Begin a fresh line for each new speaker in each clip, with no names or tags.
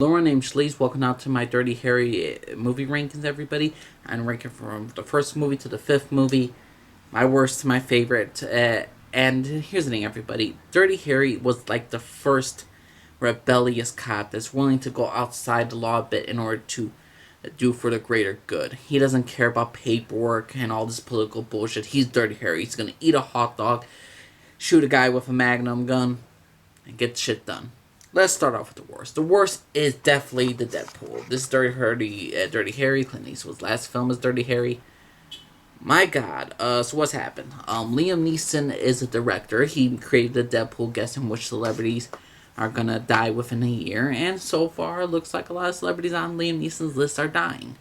Hello, my name's Shlees. Welcome out to my Dirty Harry movie rankings, everybody. I'm ranking from the first movie to the fifth movie, my worst to my favorite. And here's the thing, everybody. Dirty Harry was like the first rebellious cop that's willing to go outside the law a bit in order to do for the greater good. He doesn't care about paperwork and all this political bullshit. He's Dirty Harry. He's gonna eat a hot dog, shoot a guy with a magnum gun, and get shit done. Let's start off with the worst. The worst is definitely the Deadpool. This is Dirty Harry. Clint Eastwood's last film is Dirty Harry. My God. So what's happened? Liam Neeson is a director. He created the Deadpool, guessing which celebrities are gonna die within a year, and so far, it looks like a lot of celebrities on Liam Neeson's list are dying.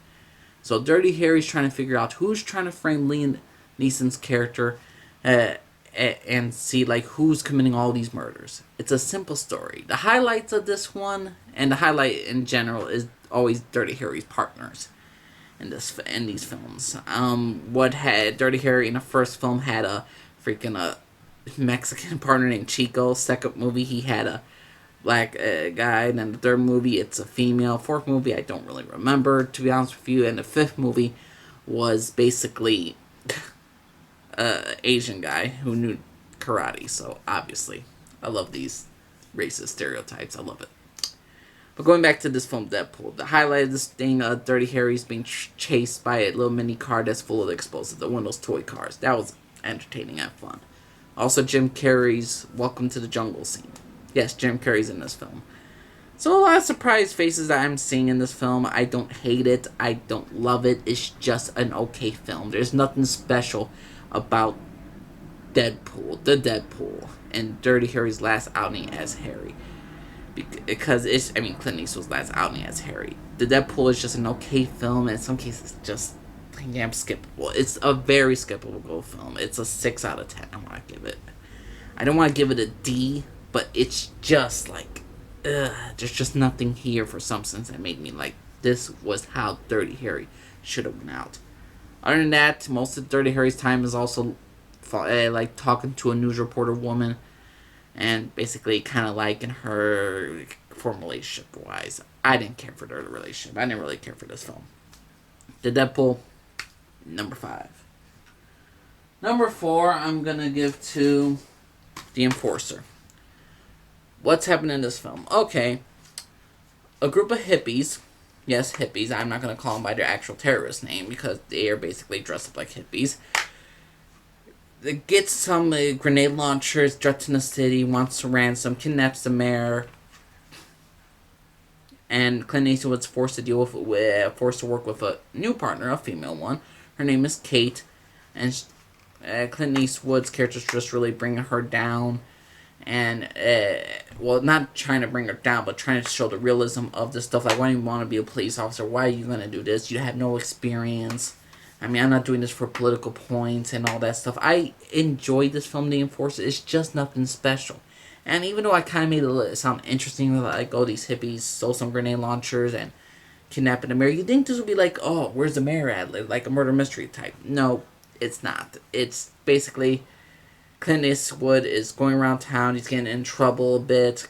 So Dirty Harry's trying to figure out who's trying to frame Liam Neeson's character, and see like who's committing all these murders. It's a simple story. The highlights of this one, and the highlight in general, is always Dirty Harry's partners in these films. What had Dirty Harry in the first film had a freaking Mexican partner named Chico. Second movie he had a black guy, and then the third movie it's a female. Fourth movie I don't really remember, to be honest with you, and the fifth movie was basically Asian guy who knew karate. So obviously, I love these racist stereotypes. I love it. But going back to this film, Deadpool, the highlight of this thing, Dirty Harry's being chased by a little mini car that's full of explosives, one of those toy cars. That was entertaining and fun. Also, Jim Carrey's Welcome to the Jungle scene. Yes, Jim Carrey's in this film. So a lot of surprise faces that I'm seeing in this film. I don't hate it. I don't love it. It's just an okay film. There's nothing special about the Deadpool, and Dirty Harry's last outing as Harry. Because Clint Eastwood's last outing as Harry. The Deadpool is just an okay film, and in some cases, just damn skippable. It's a very skippable film. It's a 6 out of 10. I want to give it. I don't want to give it a D, but it's just like, there's just nothing here for some sense that made me like, this was how Dirty Harry should have went out. Other than that, most of Dirty Harry's time is also like talking to a news reporter woman, and basically kind of liking her for relationship wise. I didn't care for their relationship. I didn't really care for this film. The Deadpool, number 5. Number 4, I'm gonna give to The Enforcer. What's happening in this film? Okay, a group of hippies. Yes, hippies. I'm not going to call them by their actual terrorist name because they are basically dressed up like hippies. They get some grenade launchers, threaten the city, wants to ransom, kidnaps the mayor, and Clint Eastwood's forced to work with a new partner, a female one. Her name is Kate, and Clint Eastwood's character's just really bringing her down. And, not trying to bring her down, but trying to show the realism of this stuff. Like, why do you want to be a police officer? Why are you going to do this? You have no experience. I'm not doing this for political points and all that stuff. I enjoyed this film, The Enforcer. It's just nothing special. And even though I kind of made it sound interesting, like, oh, these hippies stole some grenade launchers and kidnapping the mayor, you think this would be like, oh, where's the mayor at? Like a murder mystery type. No, it's not. It's basically Clint Eastwood is going around town. He's getting in trouble a bit.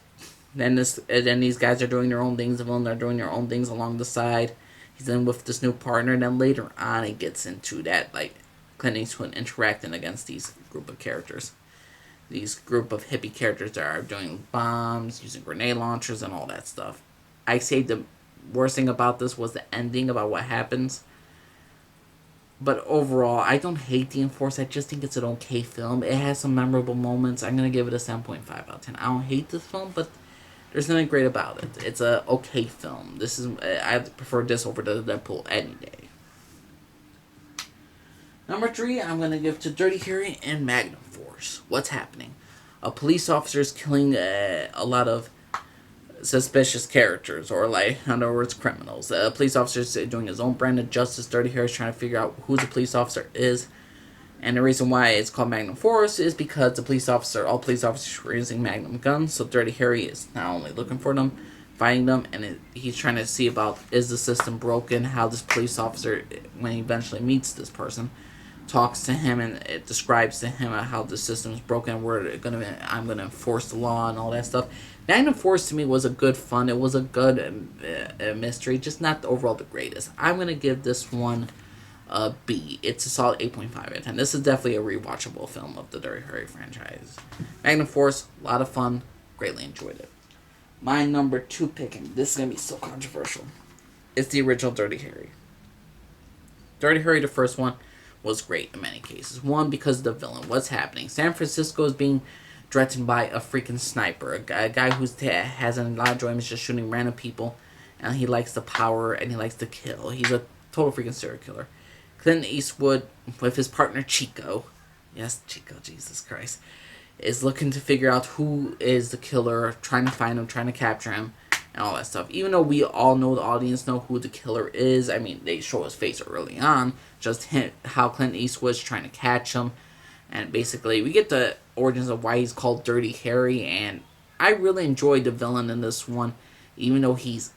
Then these guys are doing their own things. They're doing their own things along the side. He's in with this new partner. And then later on, it gets into that, like, Clint Eastwood interacting against these group of characters. These group of hippie characters that are doing bombs, using grenade launchers, and all that stuff. I say the worst thing about this was the ending, about what happens. But overall, I don't hate The Enforcer. I just think it's an okay film. It has some memorable moments. I'm going to give it a 7.5 out of 10. I don't hate this film, but there's nothing great about it. It's a okay film. I prefer this over the Deadpool any day. Number 3, I'm going to give to Dirty Harry and Magnum Force. What's happening? A police officer is killing a lot of suspicious characters, or like, in other words, criminals. A police officer is doing his own brand of justice. Dirty Harry is trying to figure out who the police officer is. And the reason why it's called Magnum Force is because all police officers are using Magnum guns. So Dirty Harry is not only looking for them, fighting them, and he's trying to see about, is the system broken, how this police officer, when he eventually meets this person, talks to him and it describes to him how the system is broken, I'm going to enforce the law and all that stuff. Magnum Force to me was a good fun. It was a good mystery, just not overall the greatest. I'm gonna give this one a B. It's a solid 8.5 out of 10. This is definitely a rewatchable film of the Dirty Harry franchise. Magnum Force, a lot of fun. Greatly enjoyed it. My number 2 pick, and this is gonna be so controversial, is the original Dirty Harry. Dirty Harry, the first one, was great in many cases. One, because of the villain. What's happening? San Francisco is being threatened by a freaking sniper. A guy who has a lot of enjoyment just shooting random people. And he likes the power and he likes to kill. He's a total freaking serial killer. Clint Eastwood, with his partner Chico. Yes, Chico, Jesus Christ. Is looking to figure out who is the killer. Trying to find him, trying to capture him. And all that stuff. Even though we all know, the audience know who the killer is. I mean, they show his face early on. Just hint how Clint Eastwood's trying to catch him. And basically, we get the origins of why he's called Dirty Harry. And I really enjoyed the villain in this one. Even though he's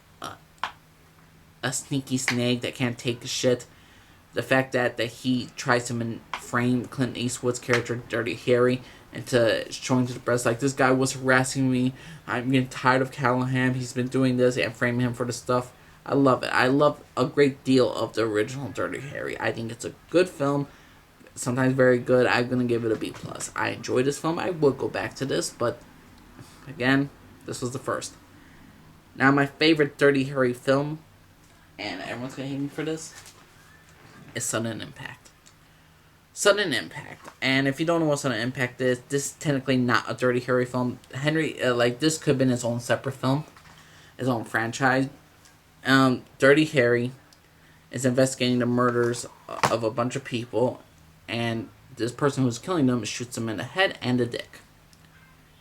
a sneaky snake that can't take a shit. The fact that he tries to frame Clint Eastwood's character, Dirty Harry, into showing to the press, like, this guy was harassing me. I'm getting tired of Callahan. He's been doing this, and framing him for the stuff. I love it. I love a great deal of the original Dirty Harry. I think it's a good film. Sometimes very good. I'm going to give it a B+. I enjoyed this film. I will go back to this, but again, this was the first. Now, my favorite Dirty Harry film, and everyone's going to hate me for this, is Sudden Impact. Sudden Impact. And if you don't know what Sudden Impact is, this is technically not a Dirty Harry film. This could have been its own separate film, its own franchise. Dirty Harry is investigating the murders of a bunch of people, and this person who's killing them shoots them in the head and the dick.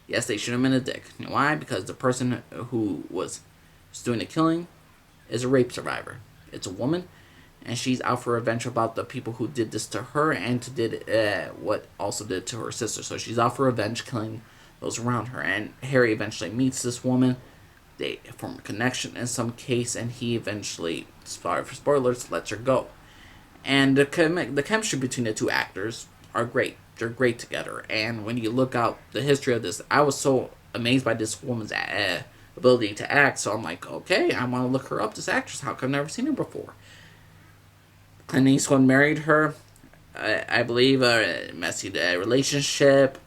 Yes, they shoot him in the dick. You know why? Because the person who was doing the killing is a rape survivor. It's a woman, and she's out for revenge about the people who did this to her and did what also did to her sister. So she's out for revenge, killing those around her. And Harry eventually meets this woman. They form a connection in some case, and he eventually, sorry for spoilers, lets her go. And the chemistry between the two actors are great. They're great together. And when you look out the history of this, I was so amazed by this woman's ability to act. So I'm like, okay, I want to look her up, this actress. How come I've never seen her before? Clint Eastwood married her. I believe a messy relationship,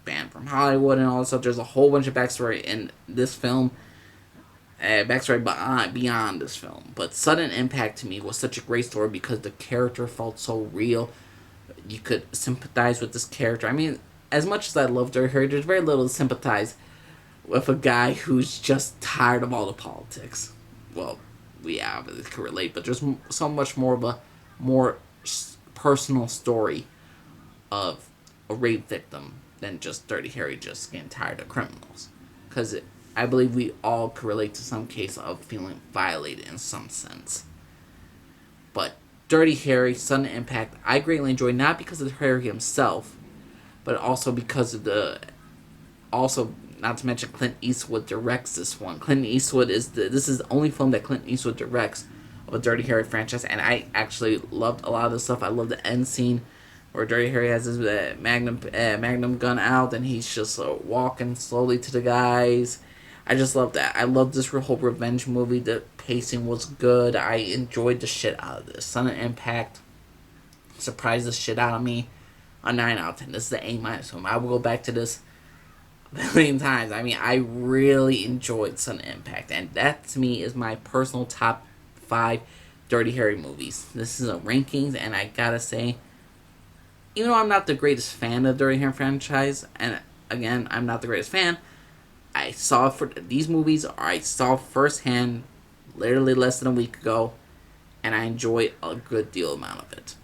banned from Hollywood and all that stuff. There's a whole bunch of backstory in this film. Backstory beyond this film. But Sudden Impact to me was such a great story because the character felt so real. You could sympathize with this character. I mean, as much as I love Dirty Harry, there's very little to sympathize with a guy who's just tired of all the politics. Well, we obviously could relate, but there's so much more of a more personal story of a rape victim than just Dirty Harry just getting tired of criminals. Because I believe we all could relate to some case of feeling violated in some sense. But Dirty Harry, Sudden Impact, I greatly enjoy, not because of Harry himself, but also because of not to mention Clint Eastwood directs this one. Clint Eastwood this is the only film that Clint Eastwood directs of a Dirty Harry franchise, and I actually loved a lot of the stuff. I love the end scene where Dirty Harry has his magnum gun out, and he's just walking slowly to the guys. I just love that. I love this whole revenge movie. The pacing was good. I enjoyed the shit out of this. Sudden Impact surprised the shit out of me. A 9 out of 10. This is the A- film. I will go back to this a million times. I mean, I really enjoyed Sudden Impact, and that to me is my personal top 5 Dirty Harry movies. This is a rankings, and I gotta say, even though I'm not the greatest fan of the Dirty Harry franchise, and again, I'm not the greatest fan, I saw for these movies, I saw firsthand, literally less than a week ago, and I enjoyed a good deal amount of it.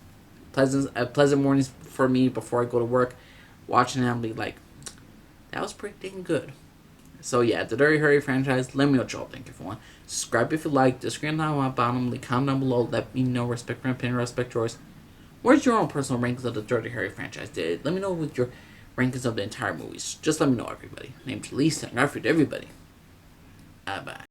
Pleasant mornings for me before I go to work, watching it, I'll be like, that was pretty dang good. So yeah, the Dirty Harry franchise, let me know what y'all think if you want. Subscribe if you like, disagree on the bottom, leave comment down below, let me know, respect my opinion, respect yours. Where's your own personal rankings of the Dirty Harry franchise? Let me know with your rankings of the entire movies. Just let me know, everybody. Name's Lisa, and I everybody. Bye-bye.